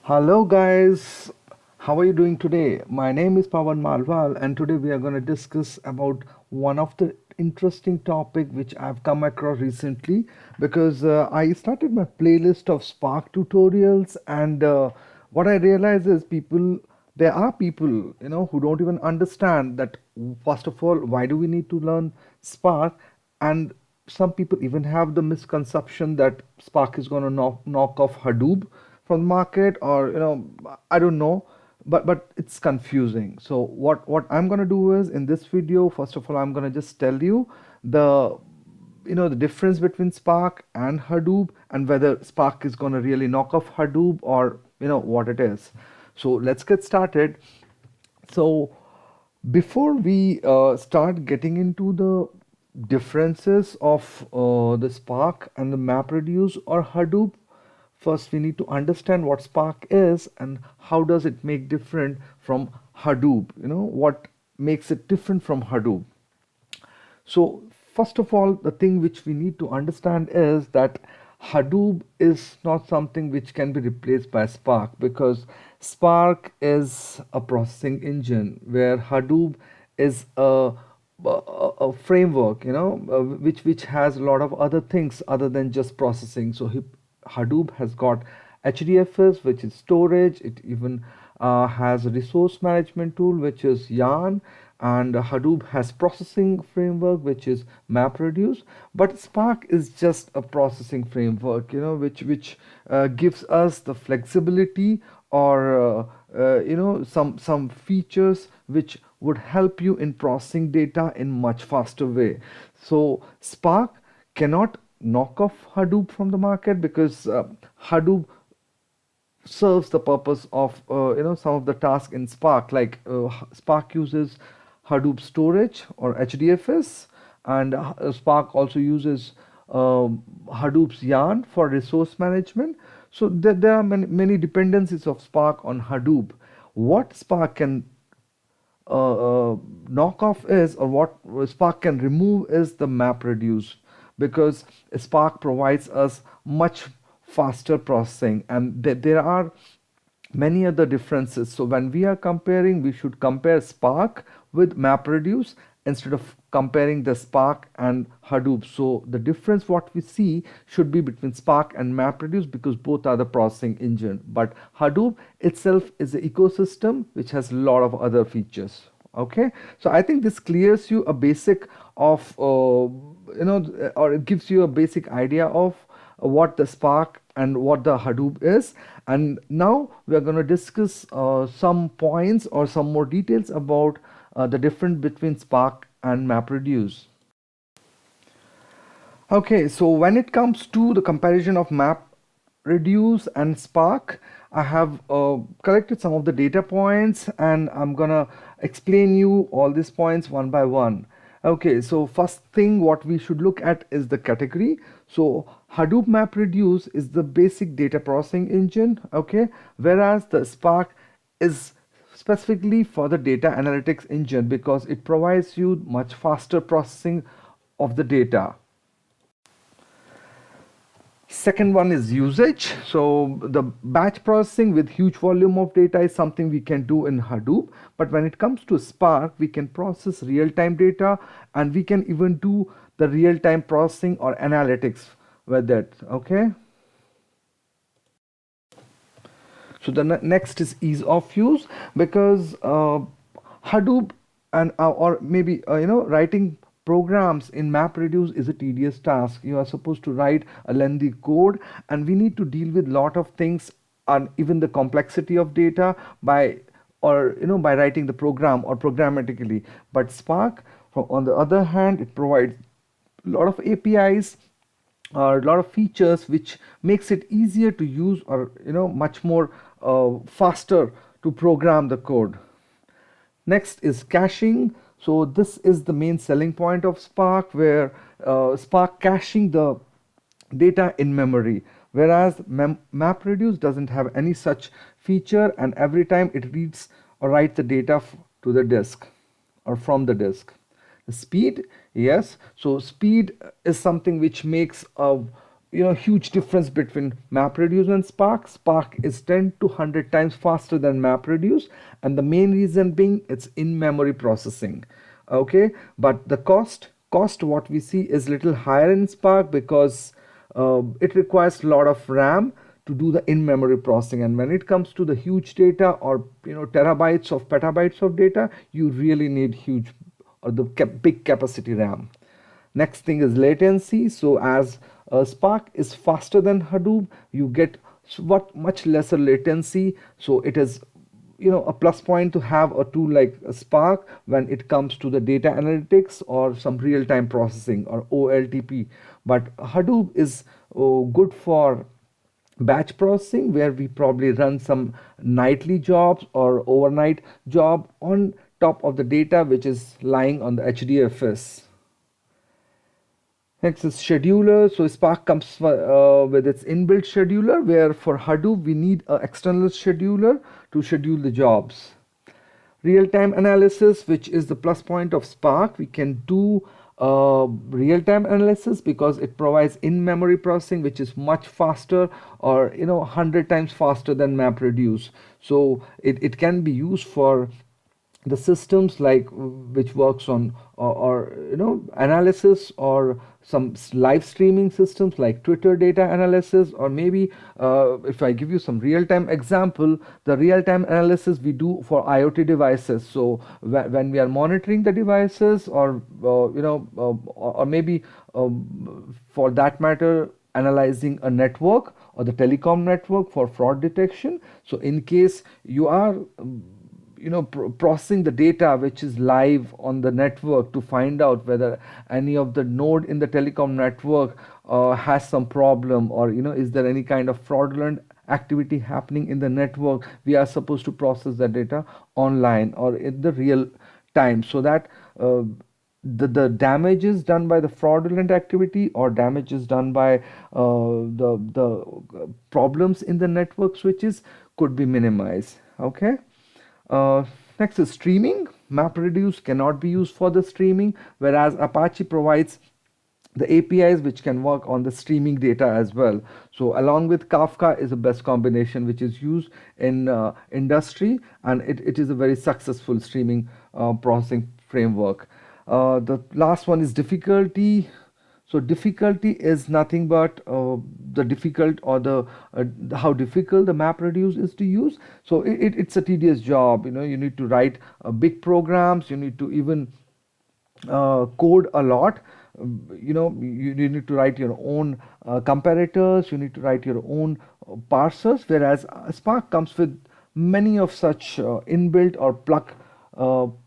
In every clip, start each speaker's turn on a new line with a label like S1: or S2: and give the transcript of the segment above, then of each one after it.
S1: Hello guys, how are you doing today? My name is Pawan Malwal and today we are going to discuss about one of the interesting topic which I've come across recently because I started my playlist of Spark tutorials and what I realize is there are people who don't even understand that first of all why do we need to learn Spark, and some people even have the misconception that Spark is going to knock off Hadoop from the market, or I don't know, but it's confusing. So what I'm going to do is, in this video, first of all, I'm going to just tell you the the difference between Spark and Hadoop, and whether Spark is going to really knock off Hadoop, or what it is. So let's get started. So before we start getting into the differences of the Spark and the MapReduce or Hadoop, first we need to understand what Spark is and how does it make different from Hadoop. What makes it different from Hadoop. So first of all, the thing which we need to understand is that Hadoop is not something which can be replaced by Spark, because Spark is a processing engine where Hadoop is a framework, which has a lot of other things other than just processing. So Hadoop has got HDFS, which is storage. It even has a resource management tool, which is Yarn, and Hadoop has processing framework, which is MapReduce. But Spark is just a processing framework, which gives us the flexibility, or some features which would help you in processing data in much faster way. So Spark cannot knock off Hadoop from the market, because Hadoop serves the purpose of some of the tasks in Spark. Like Spark uses Hadoop storage or HDFS, and Spark also uses Hadoop's Yarn for resource management. So there are many dependencies of Spark on Hadoop. What Spark can knock off is, or what Spark can remove, is the MapReduce, because Spark provides us much faster processing, and there are many other differences. So when we are comparing, we should compare Spark with MapReduce instead of comparing the Spark and Hadoop. So the difference what we see should be between Spark and MapReduce, because both are the processing engine. But Hadoop itself is an ecosystem which has a lot of other features. Okay, so I think this clears you a basic of or it gives you a basic idea of what the Spark and what the Hadoop is. And now we are going to discuss some points or some more details about the difference between Spark and MapReduce. Okay, so when it comes to the comparison of MapReduce and Spark, I have collected some of the data points, and I'm gonna explain you all these points one by one. Okay, so first thing what we should look at is the category. So Hadoop MapReduce is the basic data processing engine, okay, whereas the Spark is specifically for the data analytics engine, because it provides you much faster processing of the data. Second one is usage. So the batch processing with huge volume of data is something we can do in Hadoop, but when it comes to Spark, we can process real-time data, and we can even do the real-time processing or analytics with it. Okay. So the next is ease of use, because Hadoop and or maybe writing programs in MapReduce is a tedious task. You are supposed to write a lengthy code, and we need to deal with lot of things, and even the complexity of data by by writing the program or programmatically. But Spark, on the other hand, it provides a lot of APIs or a lot of features which makes it easier to use, or much more faster to program the code. Next is caching. So this is the main selling point of Spark, where Spark caching the data in memory, whereas MapReduce doesn't have any such feature, and every time it reads or writes the data to the disk or from the disk. The speed, yes. So speed is something which makes huge difference between MapReduce and Spark. Spark is 10 to 100 times faster than MapReduce, and the main reason being it's in-memory processing. Okay, but the cost what we see is little higher in Spark because it requires a lot of RAM to do the in-memory processing, and when it comes to the huge data or terabytes of petabytes of data, you really need huge or the big capacity RAM. Next thing is latency. So as Spark is faster than Hadoop, you get what much lesser latency. So it is a plus point to have a tool like Spark when it comes to the data analytics or some real-time processing or OLTP. But Hadoop is good for batch processing, where we probably run some nightly jobs or overnight job on top of the data which is lying on the HDFS. Next is scheduler. So Spark comes with its inbuilt scheduler, where for Hadoop we need an external scheduler to schedule the jobs. Real-time analysis, which is the plus point of Spark, we can do real-time analysis because it provides in-memory processing, which is much faster, or 100 times faster than MapReduce. So it can be used for the systems like which works on or analysis, or some live streaming systems like Twitter data analysis, or maybe if I give you some real-time example, the real-time analysis we do for IoT devices. So when we are monitoring the devices, or or maybe for that matter analyzing a network or the telecom network for fraud detection. So in case you are processing the data which is live on the network to find out whether any of the node in the telecom network has some problem, or is there any kind of fraudulent activity happening in the network, we are supposed to process that data online or in the real time, so that the damages done by the fraudulent activity or damages done by the problems in the network switches could be minimized. Okay. Next is streaming. MapReduce cannot be used for the streaming, whereas Apache provides the APIs which can work on the streaming data as well. So along with Kafka is the best combination which is used in industry, and it is a very successful streaming processing framework. The last one is difficulty. So difficulty is nothing but the difficult or the how difficult the MapReduce is to use. So it's a tedious job. You need to write big programs. You need to even code a lot. You need to write your own comparators. You need to write your own parsers. Whereas Spark comes with many of such inbuilt or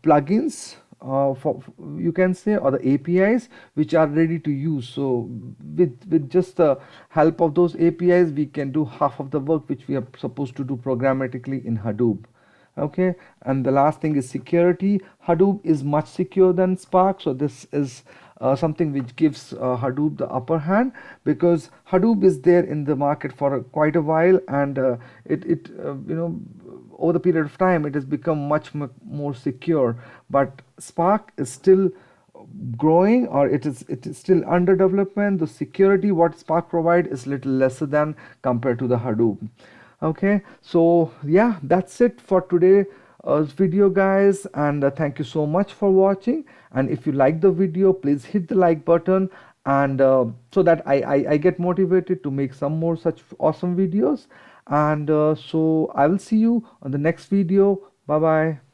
S1: plugins, for you can say, or the APIs which are ready to use. So with just the help of those APIs, we can do half of the work which we are supposed to do programmatically in Hadoop. Okay, and the last thing is security. Hadoop is much secure than Spark, so this is something which gives Hadoop the upper hand, because Hadoop is there in the market for quite a while, and it over the period of time it has become much more secure. But Spark is still growing, or it is still under development. The security what Spark provide is little lesser than compared to the Hadoop. Okay, so yeah, that's it for today video, guys, and thank you so much for watching. And if you like the video, please hit the like button, and so that I get motivated to make some more such awesome videos. And so I will see you on the next video. Bye bye.